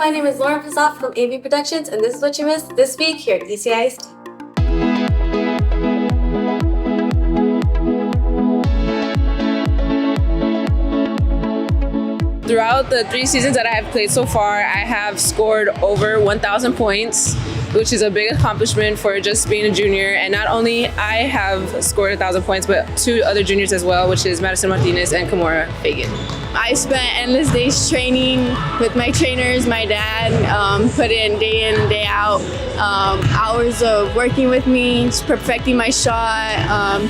my name is Lauren Pazov from AV Productions, and this is what you missed this week here at ECISD. Throughout the 3 seasons that I have played so far, I have scored over 1,000 points, which is a big accomplishment for just being a junior. And not only I have scored 1,000 points, but 2 other juniors as well, which is Madison Martinez and Kimora Fagan. I spent endless days training with my trainers, my dad, put in and day out, hours of working with me, just perfecting my shot,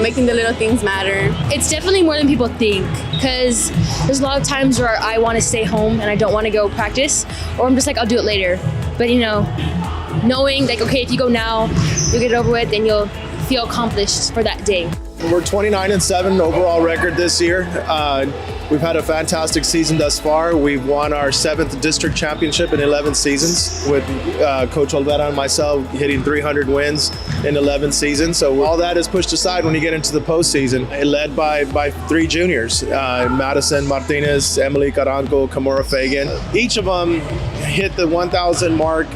making the little things matter. It's definitely more than people think, because there's a lot of times where I want to stay home and I don't want to go practice, or I'm just like, I'll do it later. But knowing like, okay, if you go now, you'll get it over with and you'll feel accomplished for that day. We're 29-7 overall record this year. We've had a fantastic season thus far. We've won our 7th district championship in 11 seasons with Coach Olvera and myself hitting 300 wins in 11 seasons. So all that is pushed aside when you get into the postseason. Led by 3 juniors, Madison Martinez, Emily Caranco, Kimora Fagan. Each of them hit the 1,000 mark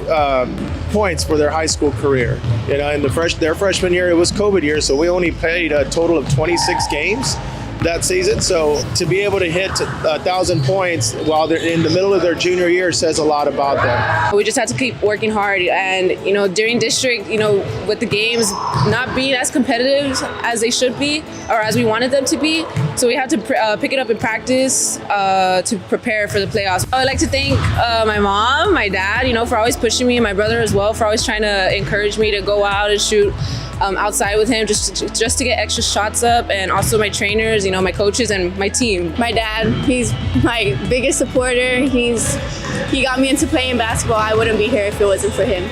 points for their high school career. In their freshman year, it was COVID year, so we only played a total of 26 games that season. So to be able to hit 1,000 points while they're in the middle of their junior year says a lot about them. We just had to keep working hard, and during district, with the games not being as competitive as they should be or as we wanted them to be, so we had to pick it up in practice to prepare for the playoffs. I'd like to thank my mom, my dad, for always pushing me, and my brother as well, for always trying to encourage me to go out and shoot outside with him just to get extra shots up, and also my trainers, my coaches and my team. My dad, he's my biggest supporter. He got me into playing basketball. I wouldn't be here if it wasn't for him.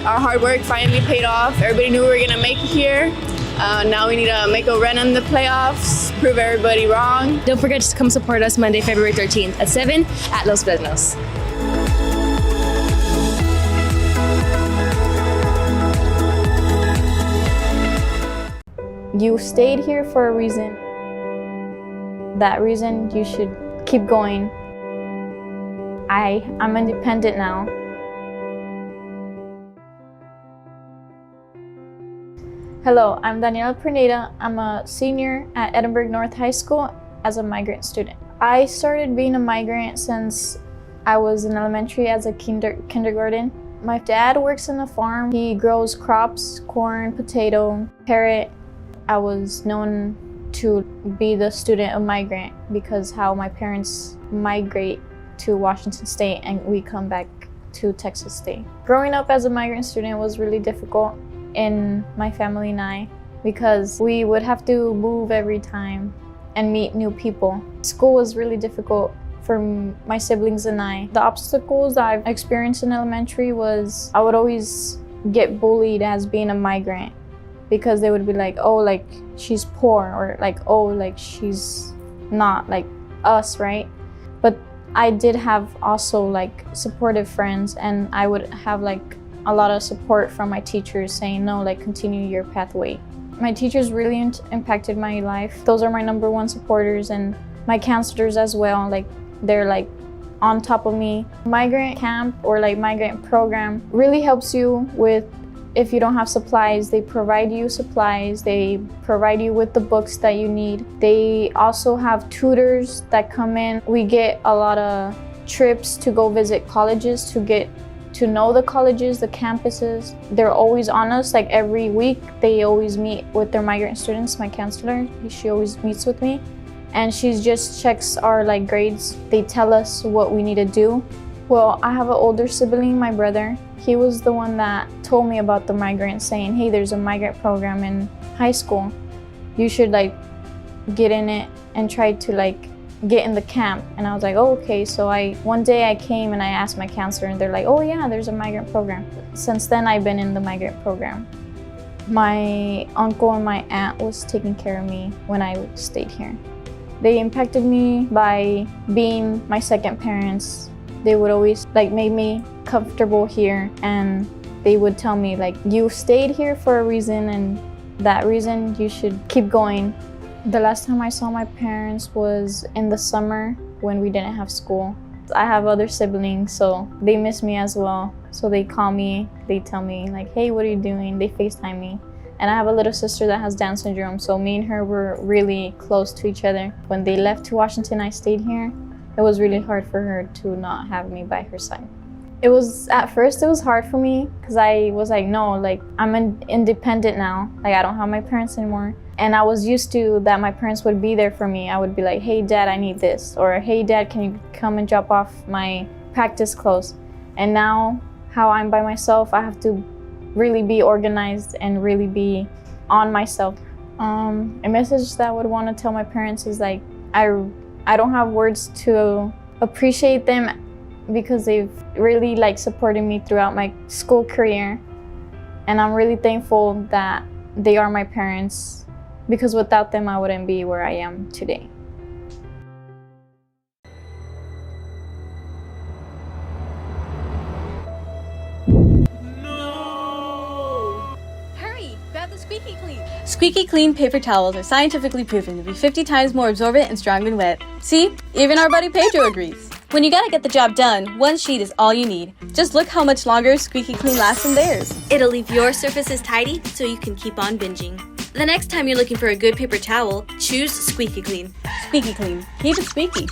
Our hard work finally paid off. Everybody knew we were gonna make it here. Now we need to make a run in the playoffs, prove everybody wrong. Don't forget to come support us Monday, February 13th at 7 at Los Fresnos. You stayed here for a reason. That reason, you should keep going. I'm independent now. Hello, I'm Daniela Perneda. I'm a senior at Edinburgh North High School as a migrant student. I started being a migrant since I was in elementary as a kindergarten. My dad works in a farm. He grows crops, corn, potato, carrot. I was known to be the student of migrant because how my parents migrate to Washington State and we come back to Texas State. Growing up as a migrant student was really difficult in my family and I because we would have to move every time and meet new people. School was really difficult for my siblings and I. The obstacles that I've experienced in elementary was I would always get bullied as being a migrant, because they would be like, oh, like she's poor, or like, oh, like she's not like us, right? But I did have also like supportive friends, and I would have like a lot of support from my teachers saying, no, like continue your pathway. My teachers really impacted my life. Those are my #1 supporters, and my counselors as well. Like they're like on top of me. Migrant camp or like migrant program really helps you with, if you don't have supplies, they provide you supplies. They provide you with the books that you need. They also have tutors that come in. We get a lot of trips to go visit colleges to get to know the colleges, the campuses. They're always on us, like every week. They always meet with their migrant students. My counselor, she always meets with me, and she just checks our like grades. They tell us what we need to do. Well, I have an older sibling, my brother. He was the one that told me about the migrant, saying, hey, there's a migrant program in high school. You should like get in it and try to like get in the camp. And I was like, oh, okay. So one day I came and I asked my counselor, and they're like, oh yeah, there's a migrant program. Since then, I've been in the migrant program. My uncle and my aunt was taking care of me when I stayed here. They impacted me by being my second parents. They would always like make me comfortable here, and they would tell me like, you stayed here for a reason, and that reason you should keep going. The last time I saw my parents was in the summer when we didn't have school. I have other siblings, so they miss me as well. So they call me, they tell me like, hey, what are you doing? They FaceTime me. And I have a little sister that has Down syndrome, so me and her were really close to each other. When they left to Washington, I stayed here. It was really hard for her to not have me by her side. At first it was hard for me because I was like, no, like I'm independent now. Like I don't have my parents anymore. And I was used to that my parents would be there for me. I would be like, hey dad, I need this. Or hey dad, can you come and drop off my practice clothes? And now how I'm by myself, I have to really be organized and really be on myself. A message that I would want to tell my parents is like, I don't have words to appreciate them because they've really like supported me throughout my school career. And I'm really thankful that they are my parents, because without them, I wouldn't be where I am today. Hurry, grab the Squeaky Clean. Squeaky Clean paper towels are scientifically proven to be 50 times more absorbent and strong when wet. See, even our buddy Pedro agrees. When you gotta get the job done, one sheet is all you need. Just look how much longer Squeaky Clean lasts than theirs. It'll leave your surfaces tidy so you can keep on binging. The next time you're looking for a good paper towel, choose Squeaky Clean. Squeaky Clean. Keep it squeaky.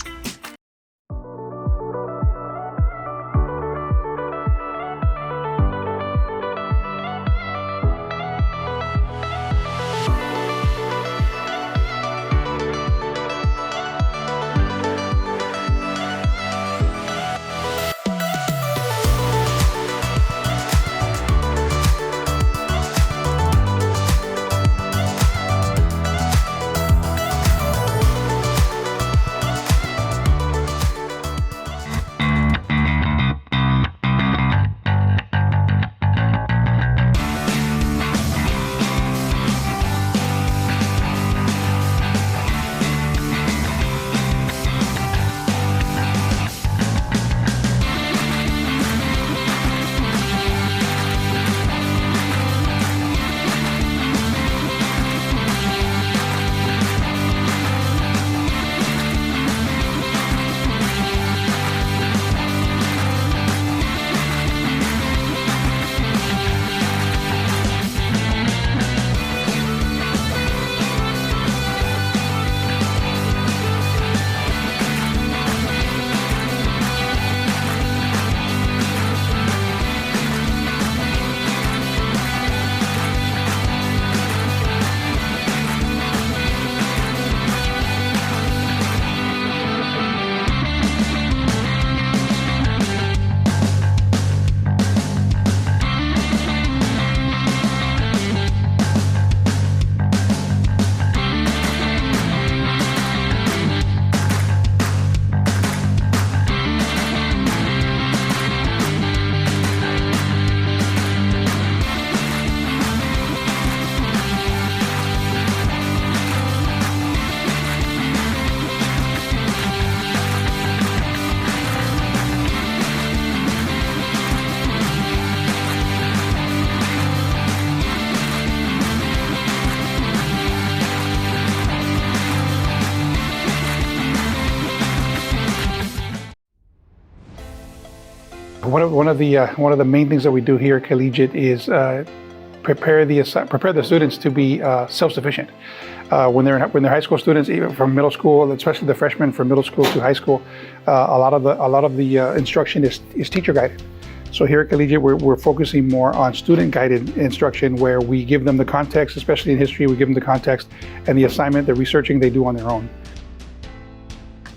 One of the main things that we do here at Collegiate is prepare the students to be self-sufficient. When they're high school students, even from middle school, especially the freshmen from middle school to high school, a lot of the instruction is teacher guided. So here at Collegiate, we're focusing more on student guided instruction, where we give them the context, especially in history, we give them the context and the assignment, the researching they do on their own.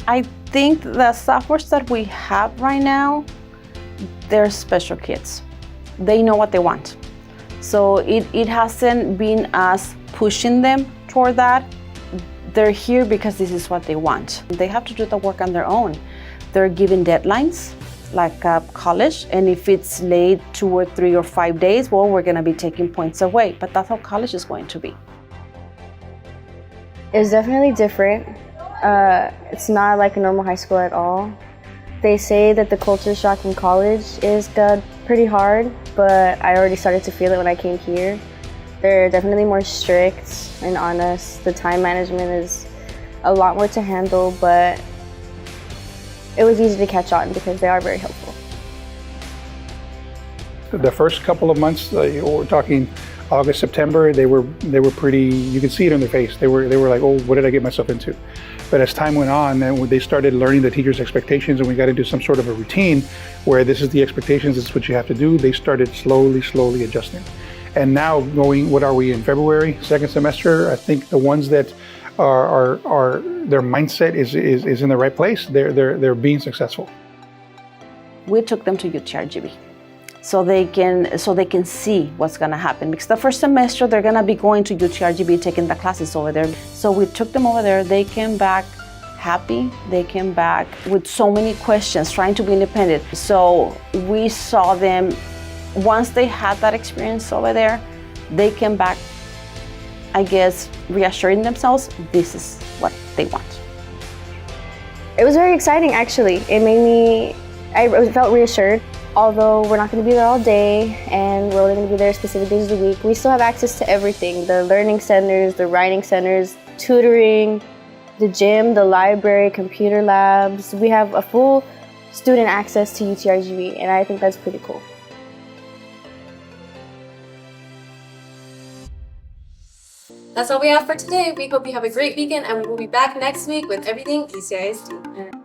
I think the sophomores that we have right now, they're special kids. They know what they want. So it hasn't been us pushing them toward that. They're here because this is what they want. They have to do the work on their own. They're given deadlines, like college, and if it's late 2 or 3 or 5 days, well, we're gonna be taking points away, but that's how college is going to be. It's definitely different. It's not like a normal high school at all. They say that the culture shock in college is pretty hard, but I already started to feel it when I came here. They're definitely more strict and honest. The time management is a lot more to handle, but it was easy to catch on because they are very helpful. The first couple of months, we're talking August, September, they were pretty, you could see it in their face. They were like, oh, what did I get myself into? But as time went on, and when they started learning the teacher's expectations and we got into some sort of a routine where this is the expectations, this is what you have to do, they started slowly adjusting. And now what are we in February, second semester? I think the ones that are their mindset is in the right place, they're being successful. We took them to UTRGV. So they can see what's going to happen, because the first semester they're going to be going to UTRGB, taking the classes over there. So we took them over there. They came back happy. They came back with so many questions, trying to be independent. So we saw them, once they had that experience over there, they came back, I guess, reassuring themselves this is what they want. It was very exciting, actually. I felt reassured. Although we're not going to be there all day and we're only going to be there specific days of the week, we still have access to everything. The learning centers, the writing centers, tutoring, the gym, the library, computer labs. We have a full student access to UTRGV, and I think that's pretty cool. That's all we have for today. We hope you have a great weekend, and we will be back next week with everything ECISD.